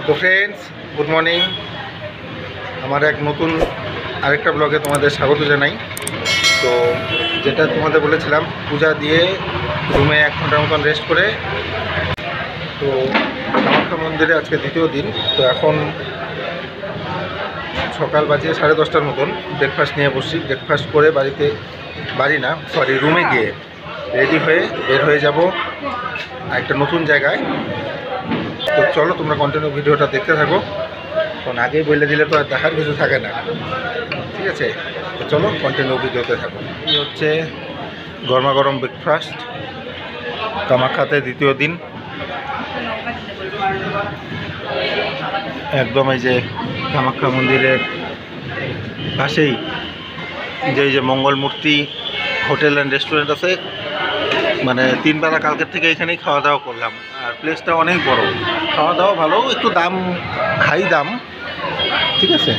তো friends, good morning. আমার এক নতুন আরেকটা ব্লগে তোমাদের স্বাগত জানাই। তো যেটা তোমাদের বলেছিলাম, পূজা দিয়ে রুমে 1 ঘন্টার মতন রেস্ট করে তো কামাখ্যা মন্দিরে আজকে দ্বিতীয় দিন। তো এখন সকাল বাজে 10:30টার মতন। ব্রেকফাস্ট নিয়ে বসছি। ব্রেকফাস্ট করে রুমে গিয়ে রেডি হয়ে বের হয়ে যাব একটা নতুন জায়গায়। তো চলো, তোমরা কন্টিনিউ ভিডিওটা দেখতে থাকো, কারণ আগেই বলে দিলে তো আর দেখার কিছু থাকে না, ঠিক আছে? তো চলো কন্টিনিউ ভিডিওতে থাকো। এই হচ্ছে গরমা গরম ব্রেকফাস্ট, কামাখ্যাতে দ্বিতীয় দিন। একদম এই যে কামাখ্যা মন্দিরের পাশেই যে মঙ্গল মূর্তি হোটেল অ্যান্ড রেস্টুরেন্ট আছে, মানে 3 বেলা কালকের থেকে এখানেই খাওয়া দাওয়া করলাম। আর প্লেসটা অনেক বড়, খাওয়া দাওয়া ভালো, একটু দাম হাই দাম, ঠিক আছে?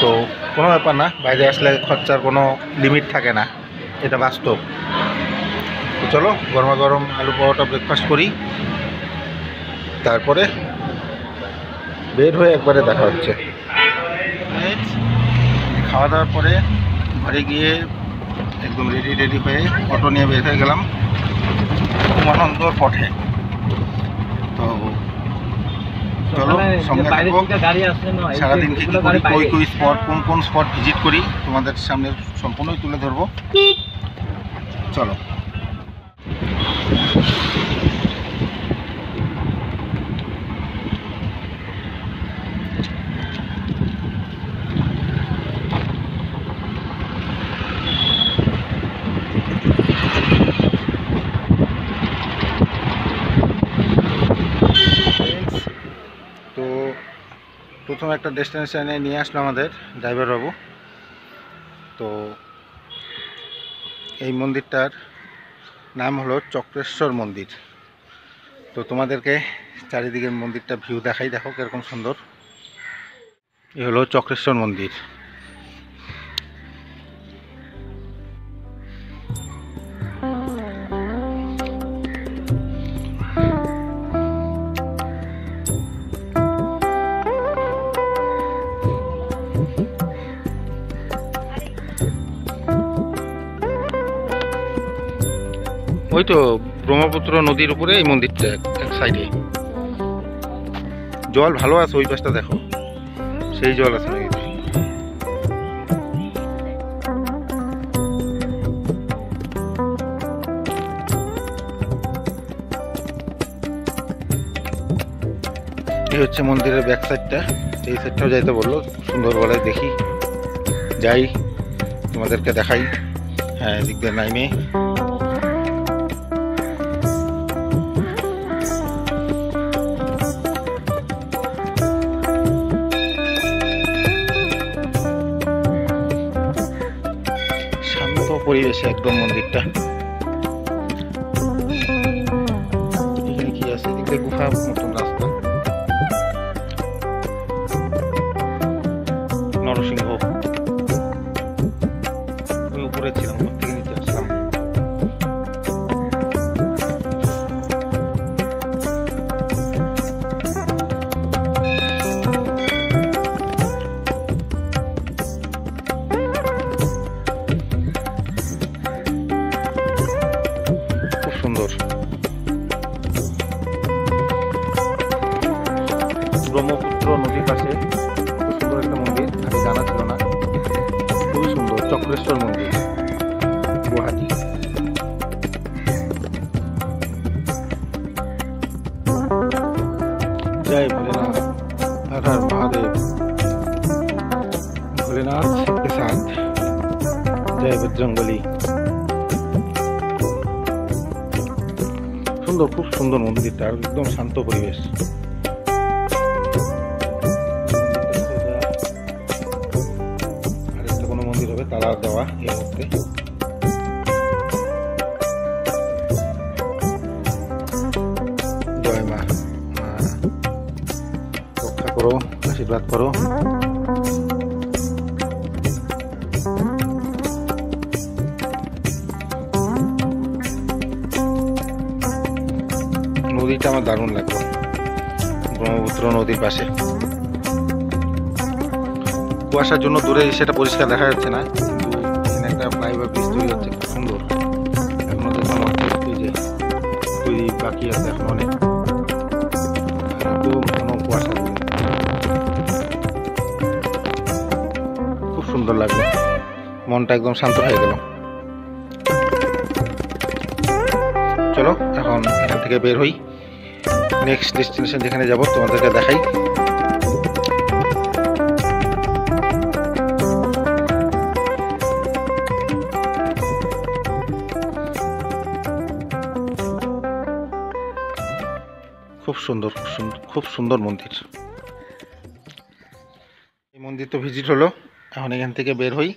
তো কোনো ব্যাপার না, বাইরে আসলে খরচার কোনো লিমিট থাকে না, এটা বাস্তব। তো চলো গরমা গরম আলু পরোটা ব্রেকফাস্ট করি, তারপরে বের হয়ে একবারে দেখা হচ্ছে। খাওয়া দাওয়ার পরে ঘরে গিয়ে একদম রেডি হয়ে অটো নিয়ে বের হয়ে গেলাম উমানন্দর পথে। তো চলো সঙ্গে থাকবো, সারাদিন কি করি, কই স্পট, কোন স্পট ভিজিট করি তোমাদের সামনে সম্পূর্ণই তুলে ধরবো। চলো। তো প্রথম একটা ডেস্টিনেশনে নিয়ে আসলো আমাদের ড্রাইভার বাবু। তো এই মন্দিরটার নাম হলো চক্রেশ্বর মন্দির। তো তোমাদেরকে চারিদিকের মন্দিরটা ভিউ দেখাই, দেখো কিরকম সুন্দর। এই হলো চক্রেশ্বর মন্দির। ওই তো ব্রহ্মপুত্র নদীর উপরে এই মন্দিরটা, এক সাইডে জল ভালো আছে, ওই পাশটা দেখো, সেই জল আছে নদীতে। এই হচ্ছে মন্দিরের ব্যাক সাইডটা, এই সাইডটাও যাইতে বললো, সুন্দর বলে, দেখি যাই তোমাদেরকে দেখাই। হ্যাঁ, এদিক দিয়ে নাইমে পরিবেশে একদম মন্দিরটা। এখানে কি আছে? এদিকে গুফা মতন রাস্তা, নরসিংহ ওই উপরে ছিলাম, ওর থেকে নিচে আসলাম। ব্রহ্মপুত্র নদীর পাশে খুব সুন্দর একটা মন্দির, আমি জানা ছিল না, খুবই সুন্দর। চক্রেশ্বর মন্দির, গুয়াহাটি। জয় ভোলেনাথ, হর হর মহাদেব, ভোলেনাথ কে সাথ, জয় বজরংবলী। সুন্দর, খুব সুন্দর মন্দিরটা, একদম শান্ত পরিবেশ। আরেকটা কোনো মন্দির হবে তালা দেওয়া এই মুহূর্তে। জয় মা, রক্ষা করো, আশীর্বাদ করো। নদীটা আমার দারুণ লাগলো, ব্রহ্মপুত্র নদীর পাশে। কুয়াশার জন্য দূরে সেটা পরিষ্কার দেখা যাচ্ছে না, কিন্তু এখানে একটা ফ্লাইওভার ব্রিজ তৈরি হচ্ছে, খুব সুন্দর। এখনো দেখলাম এই যে তৈরি বাকি আছে এখন অনেক, একদম ঘন কুয়াশা দূরে। খুব সুন্দর লাগলো, মনটা একদম শান্ত হয়ে গেল। চলো এখন এখান থেকে বের হই, নেক্সট ডেস্টিনেশন যেখানে যাব তোমাদেরকে দেখাই। খুব সুন্দর, খুব সুন্দর, খুব সুন্দর মন্দির। এই মন্দির তো ভিজিট হলো, এখন এখান থেকে বের হই।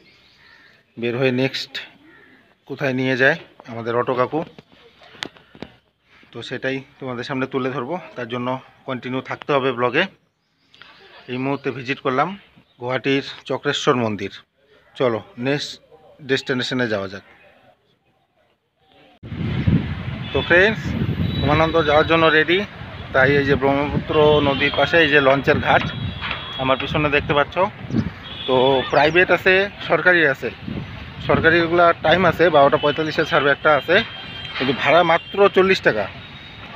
বের হয়ে নেক্সট কোথায় নিয়ে যায় আমাদের অটো কাকু, তো সেটাই তোমাদের সামনে তুলে ধরবো। তার জন্য কন্টিনিউ থাকতে হবে ব্লগে। এই মুহূর্তে ভিজিট করলাম গুয়াহাটির চক্রেশ্বর মন্দির। চলো নেক্সট ডেস্টিনেশনে যাওয়া যাক। তো ফ্রেন্ডস, উমানন্দ যাওয়ার জন্য রেডি। তাই এই যে ব্রহ্মপুত্র নদীর পাশে এই যে লঞ্চের ঘাট আমার পিছনে দেখতে পাচ্ছ। তো প্রাইভেট আছে, সরকারি আছে। সরকারিগুলা টাইম আছে 12:45-এ ছাড়বে একটা আছে, কিন্তু ভাড়া মাত্র 40 টাকা।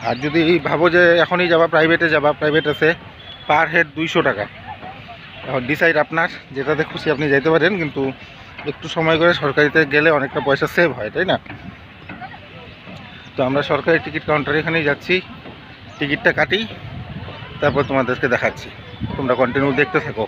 আর যদি ভাবো যে এখনই যাবা প্রাইভেটে যাবা, প্রাইভেট আছে পার হেড 200 টাকা। এখন ডিসাইড আপনার, যেটাতে খুশি আপনি যাইতে পারেন, কিন্তু একটু সময় করে সরকারিতে গেলে অনেকটা পয়সা সেভ হয়, তাই না? তো আমরা সরকারি টিকিট কাউন্টার এখানেই যাচ্ছি, টিকিটটা কাটি, তারপর তোমাদেরকে দেখাচ্ছি। তোমরা কন্টিনিউ দেখতে থাকো।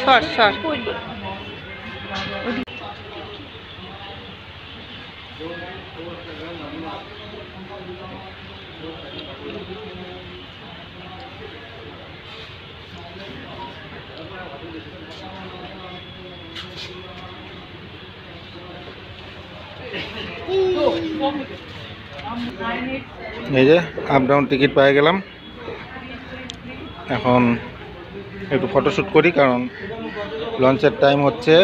সর সর এই যে আপ ডাউন টিকিট পেয়ে গেলাম। এখন একটু ফটোশ্যুট করি, কারণ লঞ্চের টাইম হচ্ছে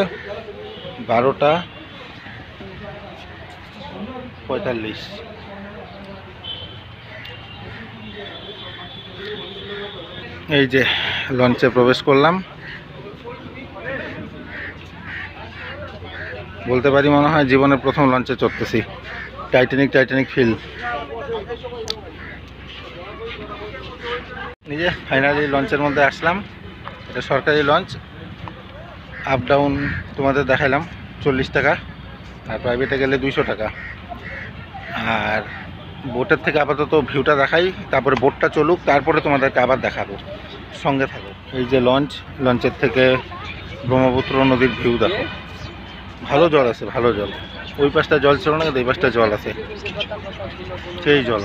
12:45। এই যে লঞ্চে প্রবেশ করলাম। বলতে পারি মনে হয় জীবনের প্রথম লঞ্চে চড়তেছি। Titanic feel. নিজে ফাইনালি লঞ্চের মধ্যে আসলাম। এটা সরকারি লঞ্চ, আপ ডাউন তোমাদের দেখাইলাম 40 টাকা, আর প্রাইভেটে গেলে 200 টাকা। আর বোটের থেকে আপাতত ভিউটা দেখাই, তারপরে বোটটা চলুক, তারপরে তোমাদেরকে আবার দেখাবো। সঙ্গে থাকো। এই যে লঞ্চ, লঞ্চের থেকে ব্রহ্মপুত্র নদীর ভিউ দেখো। ভালো জল আছে, ভালো জল। ওই পাশটা জল ছিল না, কিন্তু এই পাশটা জল আছে, সেই জল।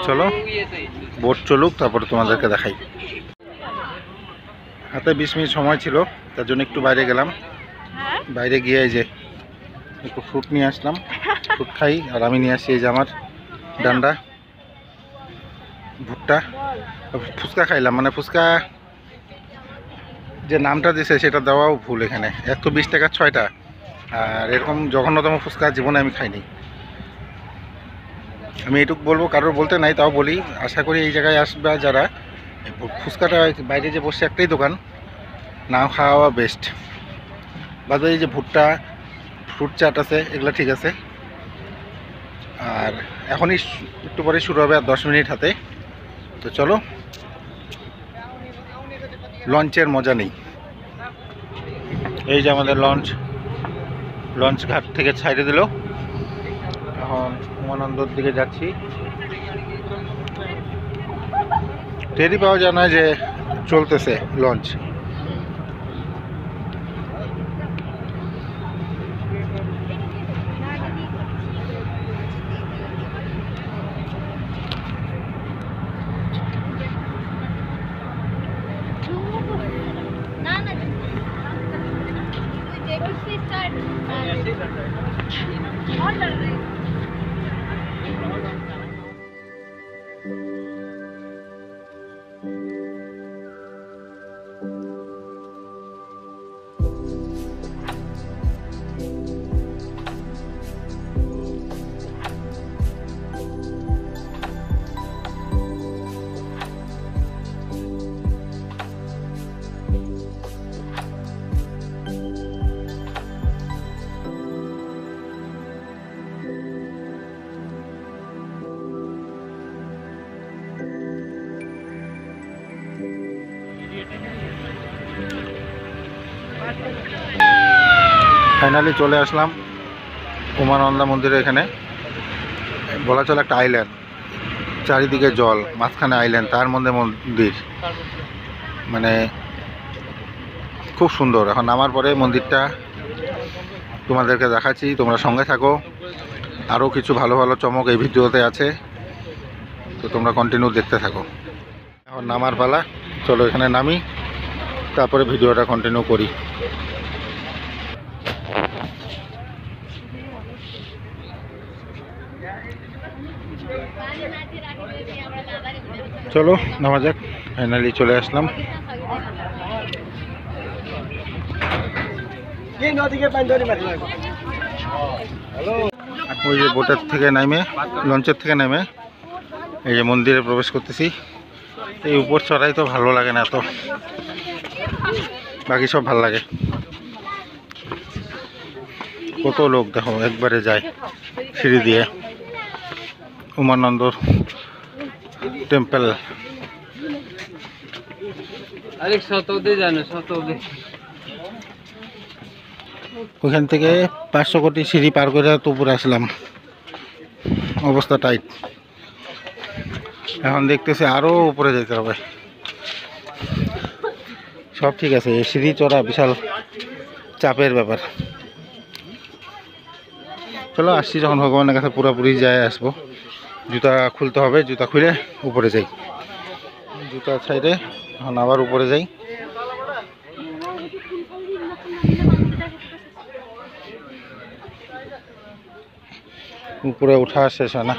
চলো বোট চলুক, তারপরে তোমাদেরকে দেখাই। হাতে 20 মিনিট সময় ছিল, তার জন্য একটু বাইরে গেলাম। বাইরে গিয়ে এই যে একটু ফ্রুট নিয়ে আসলাম, ফ্রুট খাই। আর আমি নিয়ে আসি এই যে আমার ডান্ডা, ভুট্টা, ফুচকা খাইলাম। মানে ফুচকা যে নামটা দিছে সেটা দেওয়াও ভুল। এখানে 120 টাকা 6টা, আর এরকম জঘন্যতম ফুচকা জীবনে আমি খাইনি। আমি এটুকু বলবো, কারোর বলতে নাই, তাও বলি। আশা করি এই জায়গায় আসবা যারা, ফুচকাটা বাইরে যে বসে একটাই দোকান, না খাওয়া বেস্ট। বাদে এই যে ভুট্টা, ফ্রুট চাট আছে, এগুলো ঠিক আছে। আর এখনই একটু পরে শুরু হবে, আর 10 মিনিট হাতে। তো চলো লঞ্চের মজা নেই। এই যে আমাদের লঞ্চ ঘাট থেকে ছাইড়ে দিল। এখন উমানন্দর দিকে যাচ্ছি। টেরই পাওয়া যায় না যে চলতেছে লঞ্চ। ফাইনালি চলে আসলাম উমানন্দা মন্দিরের এখানে। বলা চলে একটা আইল্যান্ড, চারিদিকে জল, মাঝখানে আইল্যান্ড, তার মধ্যে মন্দির, মানে খুব সুন্দর। এখন নামার পরে মন্দিরটা তোমাদেরকে দেখাচ্ছি, তোমরা সঙ্গে থাকো। আরও কিছু ভালো ভালো চমক এই ভিডিওতে আছে, তো তোমরা কন্টিনিউ দেখতে থাকো। এখন নামার পালা, চলো এখানে নামি, তারপরে ভিডিওটা কন্টিনিউ করি। চলো নামা যাক। ফাইনালি চলে আসলাম। ওই যে বোটের থেকে নেমে, লঞ্চের থেকে নেমে এই যে মন্দিরে প্রবেশ করতেছি। এই উপর চড়াই তো ভালো লাগে না, তো বাকি সব ভালো লাগে। কত লোক দেখো একবারে যায় সিঁড়ি দিয়ে। উমানন্দ টেম্পল। ওইখান থেকে 500 কোটি সিঁড়ি পার করে তো উপরে আসলাম, অবস্থা টাইট। এখন দেখতেছি আরও উপরে যেতে হবে। সব ঠিক আছে, এই সিঁড়ি চড়া বিশাল চাপের ব্যাপার। চলো আসছি যখন ভগবানের কাছে পুরোপুরি যায় আসবো। জুতা খুলতে হবে, জুতা খুলে উপরে যাই। জুতা সাইডে এখন আবার উপরে যাই। উপরে ওঠা শেষ হয় না।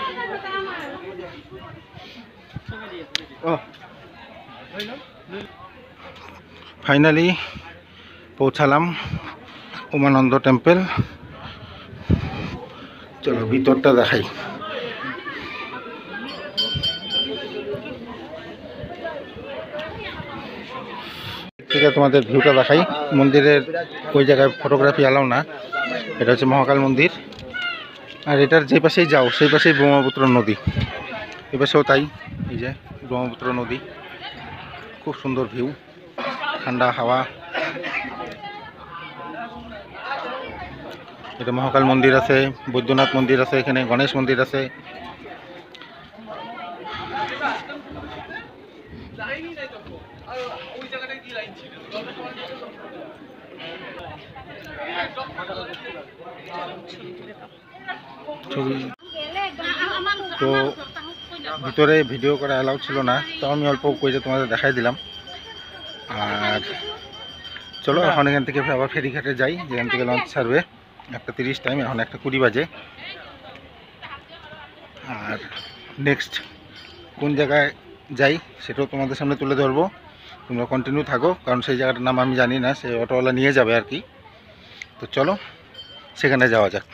ফাইনালি পৌঁছালাম উমানন্দ টেম্পল। চলো ভিতরটা দেখাই। ঠিক আছে, তোমাদের ভিউটা দেখাই। মন্দিরের ওই জায়গায় ফটোগ্রাফি অ্যালাউ না। এটা হচ্ছে মহাকাল মন্দির, আর এটার যে পাশেই যাও সেই পাশেই ব্রহ্মপুত্র নদী। এ পাশেও তাই, এই যে ব্রহ্মপুত্র নদী। খুব সুন্দর ভিউ, ঠান্ডা হাওয়া। এটা মহাকাল মন্দির আছে, বৈদ্যনাথ মন্দির আছে, এখানে গণেশ মন্দির আছে। তো ভিতরে ভিডিও করা অ্যালাউ ছিল না, তো আমি অল্প কইতে তোমাদের দেখাই দিলাম। আর চলো এখন এখান থেকে আবার ফেরিঘাটে যাই, যেখান থেকে লঞ্চ ছাড়বে 1:30 টাইম, এখন 1:20 বাজে। আর নেক্সট কোন জায়গায় যাই সেটাও তোমাদের সামনে তুলে ধরবো। তোমরা কন্টিনিউ থাকো, কারণ সেই জায়গাটার নাম আমি জানি না, সেই অটোওয়ালা নিয়ে যাবে আর কি। তো চলো সেখানে যাওয়া যাক।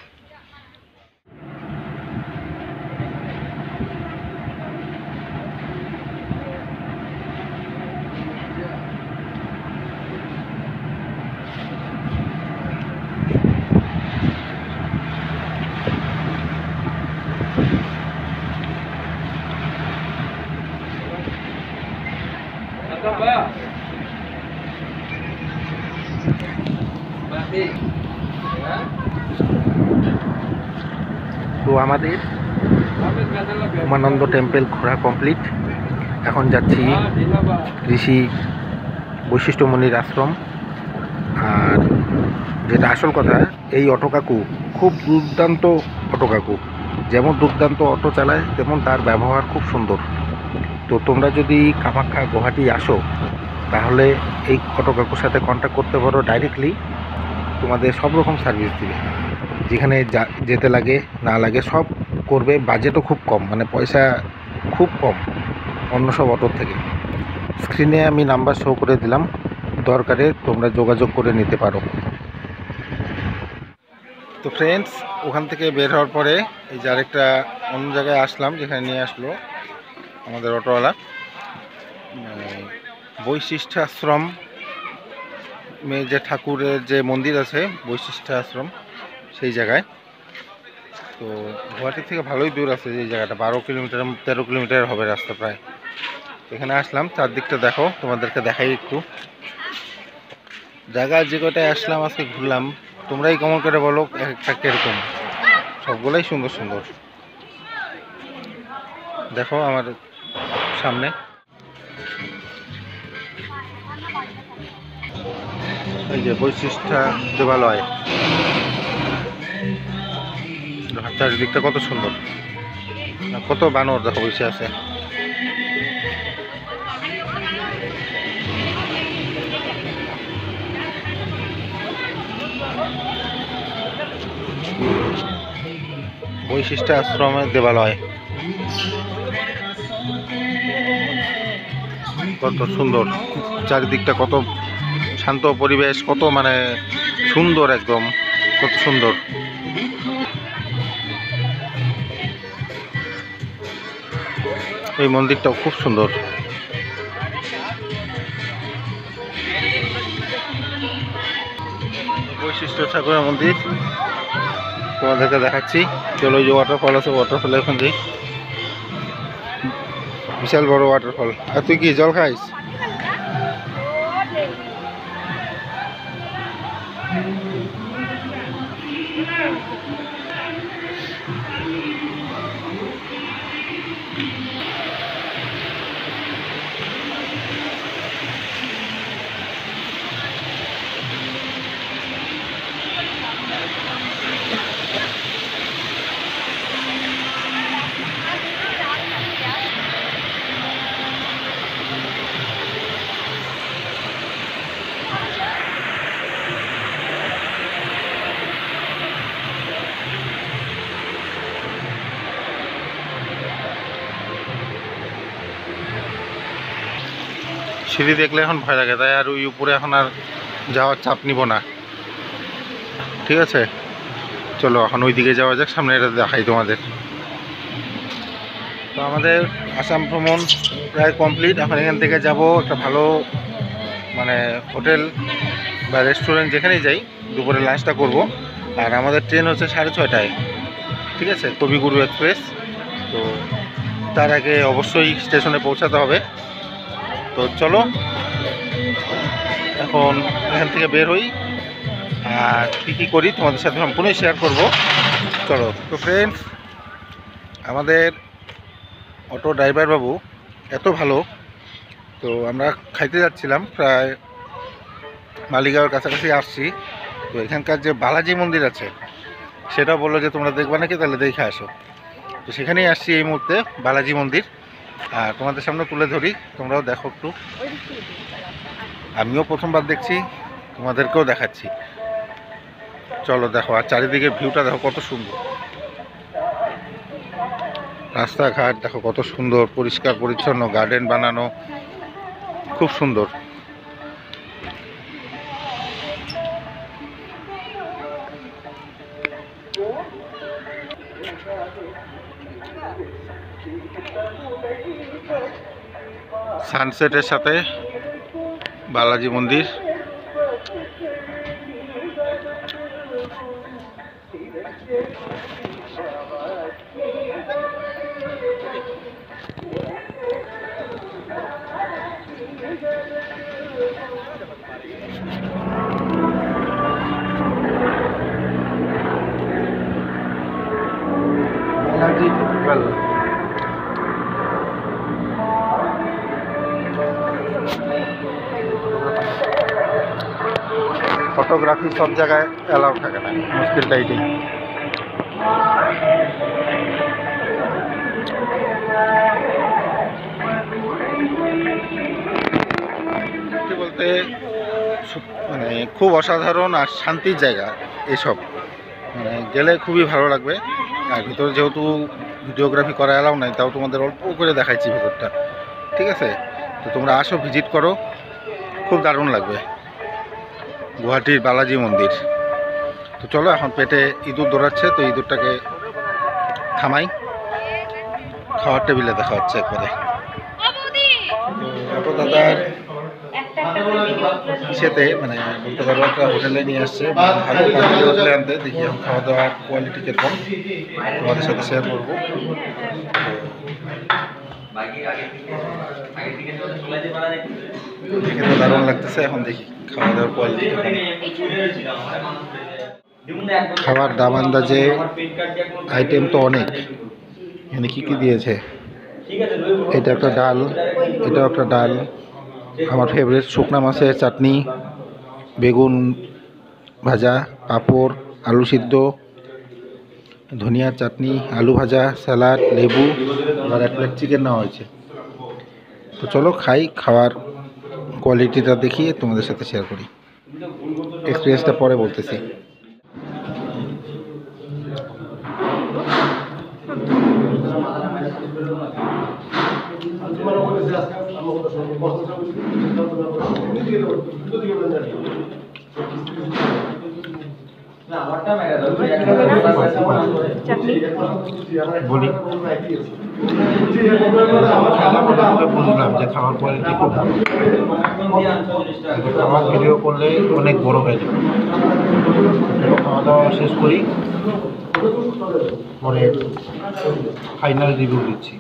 তো আমাদের উমানন্দ টেম্পল ঘোরা কমপ্লিট। এখন যাচ্ছি ঋষি বৈশিষ্ট্য মুনির আশ্রম। আর যেটা আসল কথা, এই অটো কাকু খুব দুর্দান্ত অটো কাকু। যেমন দুর্দান্ত অটো চালায়, তেমন তার ব্যবহার খুব সুন্দর। তো তোমরা যদি কামাখ্যা গুয়াহাটি আসো, তাহলে এই অটো কাকুর সাথে কন্ট্যাক্ট করতে পারো ডাইরেক্টলি। তোমাদের সব রকম সার্ভিস দিবে, যেখানে যেতে লাগে না লাগে সব করবে। বাজেটও খুব কম, মানে পয়সা খুব কম অন্য সব অটোর থেকে। স্ক্রিনে আমি নাম্বার শো করে দিলাম, দরকারে তোমরা যোগাযোগ করে নিতে পারো। তো ফ্রেন্ডস, ওখান থেকে বের হওয়ার পরে এই যে আরেকটা অন্য জায়গায় আসলাম, যেখানে নিয়ে আসলো আমাদের অটোওয়ালা, বৈশিষ্ট্যাশ্রম যে ঠাকুরের যে মন্দির আছে বৈশিষ্ট্যাশ্রম, সেই জায়গায়। তো গুয়াহাটি থেকে ভালোই দূর আছে এই জায়গাটা, 12 কিলোমিটার 13 কিলোমিটার হবে রাস্তা প্রায়। এখানে আসলাম, চারদিকটা দেখো, তোমাদেরকে দেখাই একটু। জায়গা যে কটায় আসলাম আজকে ঘুরলাম, তোমরাই কমেন্ট করে বলো একটা কিরকম। সবগুলাই সুন্দর সুন্দর। দেখো আমার সামনে এই যে বৈশিষ্ট্য দেবালয়, চারিদিকটা কত সুন্দর, কত বানর দেখো বসে আছে। বৈশিষ্ট্য আশ্রমের দেবালয় কত সুন্দর, চারিদিকটা কত শান্ত পরিবেশ, কত মানে সুন্দর, একদম কত সুন্দর। এই মন্দিরটাও খুব সুন্দর। বৈশিষ্ট্য ঠাকুরের মন্দির তোমাদেরকে দেখাচ্ছি। চলো, ওই যে ওয়াটারফল আছে, ওয়াটারফলে এখন যাই। বিশাল বড় ওয়াটারফল। আর তুই কি জল খাইস? সিঁড়ি দেখলে এখন ভয় লাগে, তাই আর ওই উপরে এখন আর যাওয়ার চাপ নিব না। ঠিক আছে, চলো এখন ওই দিকে যাওয়া যাক, সামনে এটা দেখাই তোমাদের। তো আমাদের আসাম ভ্রমণ প্রায় কমপ্লিট। এখন এখান থেকে যাব একটা ভালো মানে হোটেল বা রেস্টুরেন্ট, যেখানেই যাই দুপুরে লাঞ্চটা করব। আর আমাদের ট্রেন হচ্ছে 6:30টায়, ঠিক আছে, কবিগুরু এক্সপ্রেস। তো তার আগে অবশ্যই স্টেশনে পৌঁছাতে হবে। তো চলো এখন এখান থেকে বের হই, আর কী কী করি তোমাদের সাথে সম্পূর্ণই শেয়ার করব। চলো। তো ফ্রেন্ডস, আমাদের অটো ড্রাইভার বাবু এত ভালো, তো আমরা খাইতে যাচ্ছিলাম, প্রায় মালিগাঁওয়ের কাছাকাছি আসছি। তো এখানকার যে বালাজি মন্দির আছে সেটা বললো যে তোমরা দেখবা নাকি, তাহলে দেখে আসো। তো সেখানেই আসছি এই মুহূর্তে, বালাজি মন্দির। আর তোমাদের সামনে তুলে ধরি, তোমরাও দেখো একটু। আমিও প্রথমবার দেখছি, তোমাদেরকেও দেখাচ্ছি। চলো দেখো, আর চারিদিকে ভিউটা দেখো কত সুন্দর, রাস্তাঘাট দেখো কত সুন্দর, পরিষ্কার পরিচ্ছন্ন, গার্ডেন বানানো, খুব সুন্দর। সানসেটের সাথে বালাজি মন্দির। বালাজি টেম্পল। ফটোগ্রাফি সব জায়গায় অ্যালাউ থাকে না, মুশকিলটা এটাই। বলতে মানে খুব অসাধারণ আর শান্তির জায়গা এসব, মানে গেলে খুবই ভালো লাগবে। আর ভিতরে যেহেতু ভিডিওগ্রাফি করা এলাও নাই, তাও তোমাদের অল্প করে দেখাইছি ভিতরটা, ঠিক আছে? তো তোমরা আসো, ভিজিট করো, খুব দারুণ লাগবে। গুয়াহাটির বালাজি মন্দির। তো চলো, এখন পেটে ইঁদুর দৌড়াচ্ছে, তো ইঁদুরটাকে থামাই, খাওয়ার টেবিলে দেখা হচ্ছে একবারে। তো দাদার ইসেতে মানে বলতে পারবো একটা হোটেলে নিয়ে আসছে, ভালো কোয়ালিটি হোটেলে আনতে। দেখি এখন খাওয়া দাওয়ার কোয়ালিটি কীরকম তোমাদের সাথে শেয়ার করবো। দেখে তো দারুণ লাগতেছে, এখন দেখি খাওয়া দাওয়ার কোয়ালিটি। খাবার দাম আন্দাজে আইটেম তো অনেক। এখানে কী কী দিয়েছে? এটা একটা ডাল, এটাও একটা ডাল, আমার ফেভারিট শুকনা মাছের চাটনি, বেগুন ভাজা, পাঁপড়, আলু সিদ্ধ, ধনিয়ার চাটনি, আলু ভাজা, স্যালাড, লেবু, আর এক প্লেট চিকেন নেওয়া হয়েছে। তো চলো খাই, খাওয়ার কোয়ালিটিটা দেখিয়ে তোমাদের সাথে শেয়ার করি, এক্সপিরিয়েন্সটা পরে বলতেছি। বলি বুঝলাম যে খাবার কোয়ালিটি খুব ভালো। খাবার ভিডিও করলে অনেক বড় হয়ে যাবে। খাওয়া দাওয়া শেষ করি, পরে ফাইনাল রিভিউ দিচ্ছি।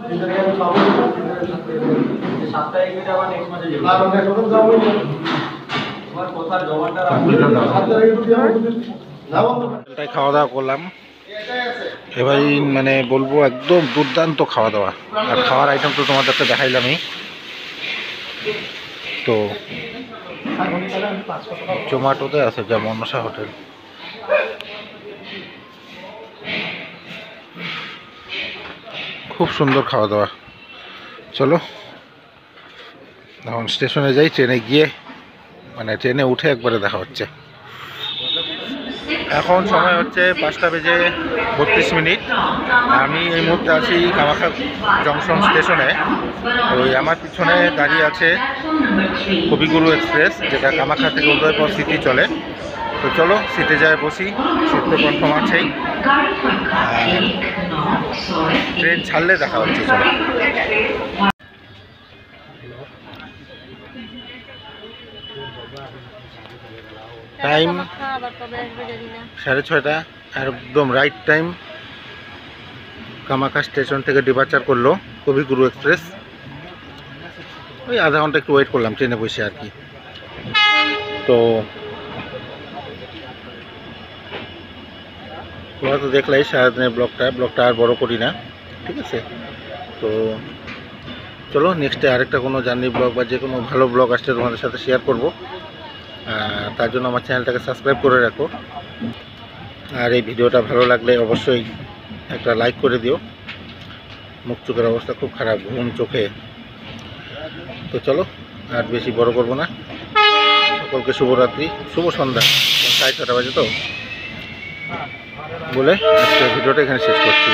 খাওয়া দাওয়া করলাম, এবার মানে বলবো একদম দুর্দান্ত খাওয়া দাওয়া। আর খাওয়ার আইটেম তো তোমাদেরকে দেখাইলামই। তো জোম্যাটোতে আছে যা মনসা হোটেল। খুব সুন্দর খাওয়া দাওয়া। চলো এখন স্টেশনে যাই, ট্রেনে গিয়ে মানে ট্রেনে উঠে একবারে দেখা হচ্ছে। এখন সময় হচ্ছে 5:32। আমি এই মুহূর্তে আছি কামাখ্যা জংশন স্টেশনে। ওই আমার পিছনে দাঁড়িয়ে আছে কবিগুরু এক্সপ্রেস, যেটা কামাখ্যা থেকে উদয়পুর সিটি চলে। তো চলো সিটে যায় বসি, সিট তো কনফার্ম আছেই, ট্রেন ছাড়লে দেখা হচ্ছে। চলো টাইম 6:30, একদম রাইট টাইম। কামাখ্যা স্টেশন থেকে ডিপার্চার করলো কবিগুরু এক্সপ্রেস। ওই আধা ঘন্টা একটু ওয়েট করলাম ট্রেনে বসে আর কি। তো তোমরা তো দেখলাই সারাদিনের ব্লগটা আর বড় করি না, ঠিক আছে? তো চলো নেক্সটে আরেকটা কোনো জার্নি ব্লগ বা যে কোনো ভালো ব্লগ আসলে তোমাদের সাথে শেয়ার করব। তার জন্য আমার চ্যানেলটাকে সাবস্ক্রাইব করে রাখো। আর এই ভিডিওটা ভালো লাগলে অবশ্যই একটা লাইক করে দিও। মুখ চোখের অবস্থা খুব খারাপ, ঘুম চোখে। তো চলো আর বেশি বড় করব না। সকলকে শুভরাত্রি, শুভ সন্ধ্যা। 6:30 বাজে তো বলে আজকে ভিডিওটা এখানে শেষ করছি।